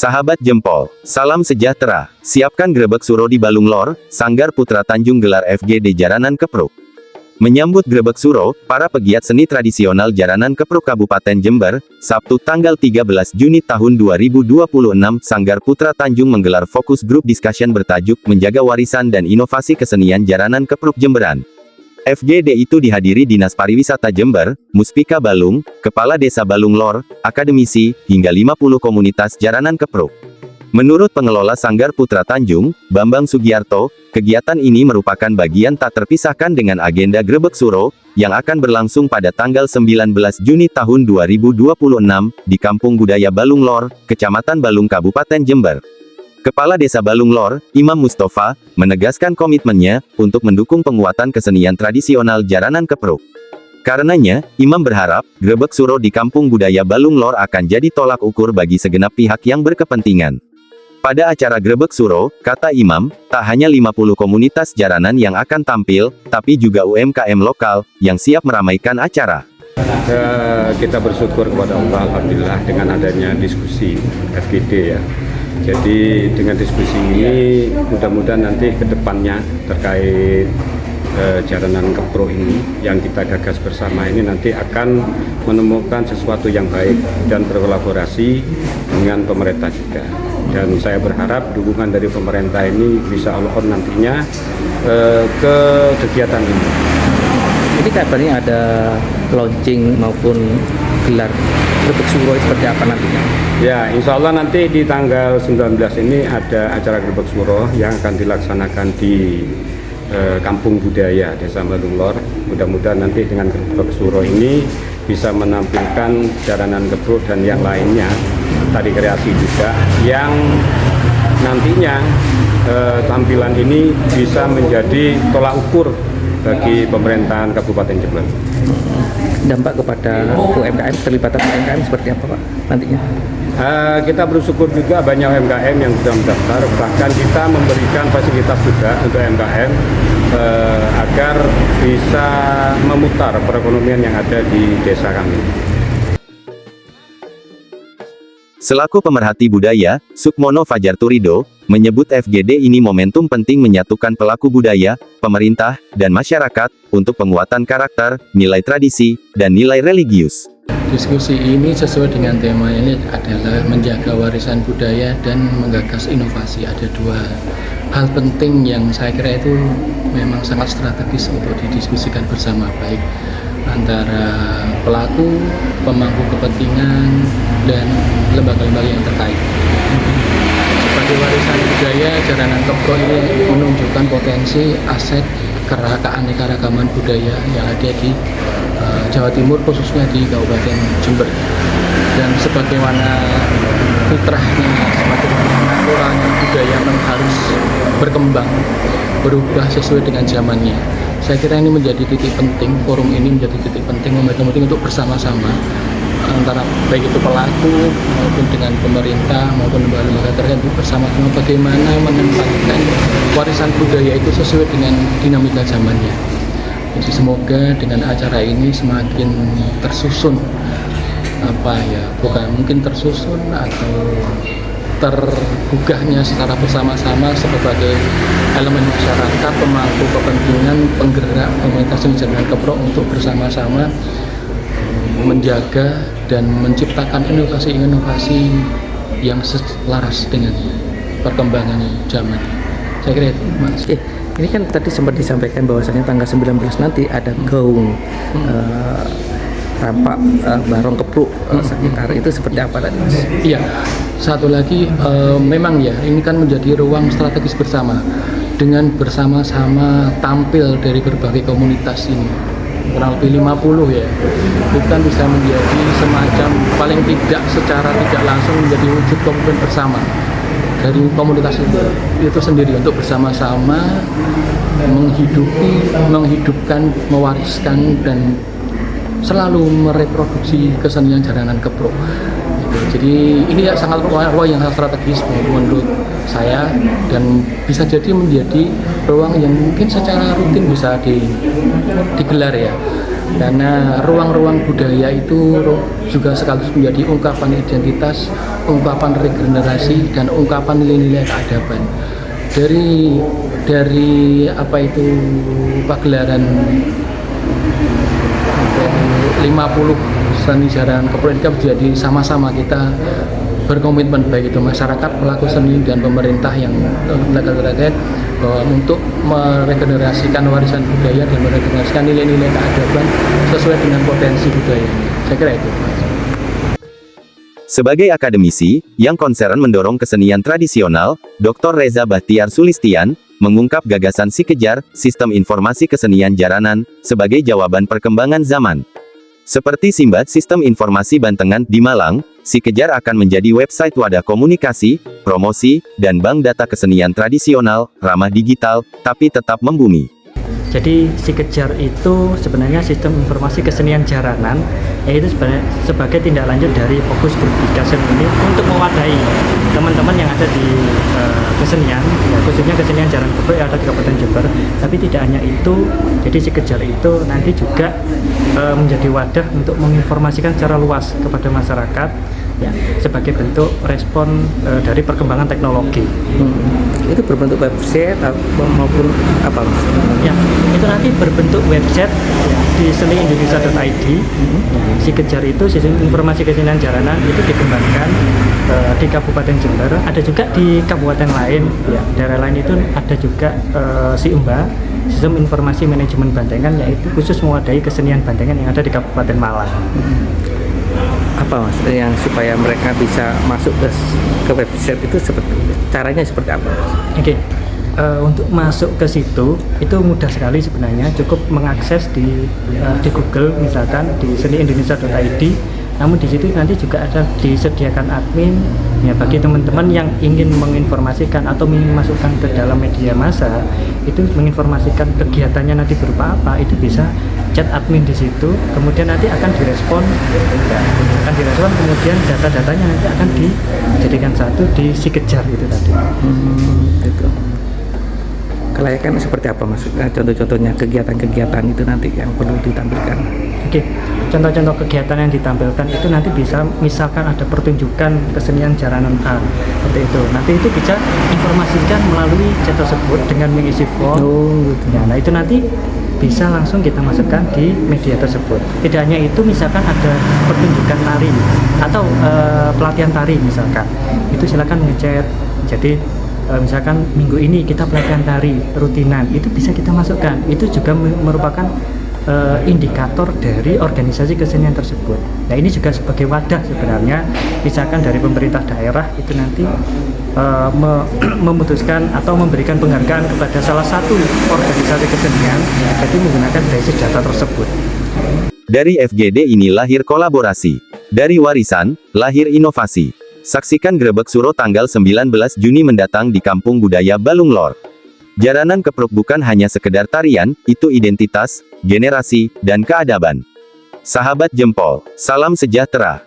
Sahabat jempol, salam sejahtera. Siapkan grebek suro di Balung Lor, Sanggar Putra Tanjung gelar FGD Jaranan Kepruk. Menyambut grebek suro, para pegiat seni tradisional Jaranan Kepruk Kabupaten Jember, Sabtu tanggal 13 Juni tahun 2026, Sanggar Putra Tanjung menggelar fokus group discussion bertajuk Menjaga Warisan dan Inovasi Kesenian Jaranan Kepruk Jemberan. FGD itu dihadiri Dinas Pariwisata Jember, Muspika Balung, Kepala Desa Balung Lor, akademisi, hingga 50 komunitas Jaranan Kepruk. Menurut pengelola Sanggar Putra Tanjung, Bambang Sugiarto, kegiatan ini merupakan bagian tak terpisahkan dengan agenda Grebek Suro, yang akan berlangsung pada tanggal 19 Juni tahun 2026, di Kampung Budaya Balung Lor, Kecamatan Balung Kabupaten Jember. Kepala Desa Balung Lor, Imam Mustafa, menegaskan komitmennya untuk mendukung penguatan kesenian tradisional Jaranan Kepruk. Karenanya, Imam berharap, Grebek Suro di Kampung Budaya Balung Lor akan jadi tolak ukur bagi segenap pihak yang berkepentingan. Pada acara Grebek Suro, kata Imam, tak hanya 50 komunitas jaranan yang akan tampil, tapi juga UMKM lokal, yang siap meramaikan acara. Kita bersyukur kepada Allah, alhamdulillah, dengan adanya diskusi FGD ya. Jadi dengan diskusi ini mudah-mudahan nanti ke depannya terkait Jaranan Kepruk ini yang kita gagas bersama ini nanti akan menemukan sesuatu yang baik dan berkolaborasi dengan pemerintah juga. Dan saya berharap dukungan dari pemerintah ini bisa all on nantinya ke kegiatan ini. Ini kabarnya ada launching maupun gelar Grebek Suro seperti apa nantinya? Ya, insya Allah nanti di tanggal 19 ini ada acara Grebek Suro yang akan dilaksanakan di Kampung Budaya Desa Balung Lor. Mudah-mudahan nanti dengan Grebek Suro ini bisa menampilkan Jaranan Kepruk dan yang lainnya, tari kreasi juga, yang nantinya tampilan ini bisa menjadi tolak ukur bagi pemerintahan Kabupaten Jember. Dampak kepada UMKM, terlibatan UMKM seperti apa Pak nantinya? Kita bersyukur juga banyak UMKM yang sudah mendaftar, bahkan kita memberikan fasilitas juga untuk UMKM agar bisa memutar perekonomian yang ada di desa kami. Selaku pemerhati budaya, Sukmono Fajar Turido, menyebut FGD ini momentum penting menyatukan pelaku budaya, pemerintah, dan masyarakat, untuk penguatan karakter, nilai tradisi, dan nilai religius. Diskusi ini sesuai dengan tema ini adalah menjaga warisan budaya dan menggagas inovasi. Ada dua hal penting yang saya kira itu memang sangat strategis untuk didiskusikan bersama, baik antara pelaku, pemangku kepentingan, dan lembaga-lembaga yang terkait. Sebagai warisan budaya, Jaranan Kepruk ini menunjukkan potensi aset keanekaragaman budaya yang ada di Jawa Timur, khususnya di Kabupaten Jember. Dan sebagaimana fitrahnya, sebagaimana naturalnya budaya memang harus berkembang, berubah sesuai dengan zamannya. Saya kira ini menjadi titik penting, forum ini menjadi titik penting, momentum penting untuk bersama-sama antara baik itu pelaku maupun dengan pemerintah maupun lembaga terkait bersama-sama bagaimana menempatkan warisan budaya itu sesuai dengan dinamika zamannya. Jadi semoga dengan acara ini semakin tersusun bukan mungkin tersusun atau tergugahnya secara bersama-sama sebagai elemen masyarakat, pemangku kepentingan, penggerak komunitas Jaranan Kepruk untuk bersama-sama menjaga dan menciptakan inovasi-inovasi yang selaras dengan perkembangan zaman. Saya kira itu, Mas. Ini kan tadi sempat disampaikan bahwasanya tanggal 19 nanti ada gaung rampak Barong Kepruk sekitar itu seperti apa tadi, Mas? Iya, satu lagi memang ya ini kan menjadi ruang strategis bersama dengan bersama-sama tampil dari berbagai komunitas ini, kurang lebih 50 ya. Itu kan bisa menjadi semacam paling tidak secara tidak langsung menjadi wujud komitmen bersama dari komunitas itu sendiri untuk bersama-sama menghidupkan, mewariskan dan selalu mereproduksi kesenian Jaranan Kepruk. Jadi ini ya sangat ruang yang sangat strategis menurut saya, dan bisa jadi menjadi ruang yang mungkin secara rutin bisa digelar ya. karena ruang-ruang budaya itu juga sekaligus menjadi ungkapan identitas, ungkapan regenerasi, dan ungkapan nilai-nilai keadaban. Dari apa itu pagelaran 50 seni jaranan Keprok ini jadi sama-sama kita berkomitmen, baik itu masyarakat, pelaku seni, dan pemerintah yang terkait bahwa untuk meregenerasikan warisan budaya dan meregenerasikan nilai-nilai keadaban sesuai dengan potensi budayanya. Saya kira itu. Sebagai akademisi, yang konsern mendorong kesenian tradisional, Dr. Reza Bahtiar Sulistian, mengungkap gagasan Si Kejar, Sistem Informasi Kesenian Jaranan, sebagai jawaban perkembangan zaman. Seperti Simbat Sistem Informasi Bantengan di Malang, Si Kejar akan menjadi website wadah komunikasi, promosi, dan bank data kesenian tradisional, ramah digital, tapi tetap membumi. Jadi Si Kejar itu sebenarnya sistem informasi kesenian jaranan, yaitu sebagai tindak lanjut dari fokus group discussion ini untuk mewadahi teman-teman yang ada di kesenian, ya, khususnya kesenian jaranan Keprok yang ada di Kabupaten Jember. Tapi tidak hanya itu, jadi Si Kejar itu nanti juga menjadi wadah untuk menginformasikan secara luas kepada masyarakat, ya, sebagai bentuk respon dari perkembangan teknologi. Itu berbentuk website maupun apa? Ya, itu nanti berbentuk website di seniindonesia.id. Si Kejar itu sistem informasi kesenian jaranan itu dikembangkan di Kabupaten Jember, ada juga di kabupaten lain, ya, daerah lain itu ada juga si Emba, sistem informasi manajemen bantengan, yaitu khusus mewadahi kesenian bantengan yang ada di Kabupaten Malang. Apa Mas yang supaya mereka bisa masuk ke website itu caranya seperti apa? Oke. Untuk masuk ke situ itu mudah sekali sebenarnya, cukup mengakses di Google misalkan di seniindonesia.id. Namun di situ nanti juga ada disediakan admin, ya, bagi teman-teman yang ingin menginformasikan atau ingin masukkan ke dalam media massa, itu menginformasikan kegiatannya nanti berupa apa, itu bisa chat admin di situ, kemudian nanti akan direspon, ya, kemudian data-datanya nanti akan dijadikan satu di Si Kejar itu tadi. Gitu. Kelayakan seperti apa Mas? Contoh-contohnya kegiatan-kegiatan itu nanti yang perlu ditampilkan. Oke, contoh-contoh kegiatan yang ditampilkan itu nanti bisa, misalkan ada pertunjukan kesenian jaranan A, seperti itu. Nanti itu bisa informasikan melalui chat tersebut dengan mengisi form. Gitu. Ya, nah itu nanti bisa langsung kita masukkan di media tersebut. Tidak hanya itu, misalkan ada pertunjukan tari atau pelatihan tari misalkan, itu silakan ngechat. Jadi misalkan minggu ini kita pelatihan tari rutinan, itu bisa kita masukkan. Itu juga merupakan indikator dari organisasi kesenian tersebut. Nah, ini juga sebagai wadah sebenarnya, misalkan dari pemerintah daerah itu nanti memutuskan atau memberikan penghargaan kepada salah satu organisasi kesenian, jadi menggunakan basis data tersebut. Dari FGD ini lahir kolaborasi. Dari warisan, lahir inovasi. Saksikan Grebek Suro tanggal 19 Juni mendatang di Kampung Budaya Balung Lor. Jaranan Keprok bukan hanya sekedar tarian, itu identitas, generasi, dan keadaban. Sahabat Jempol, salam sejahtera.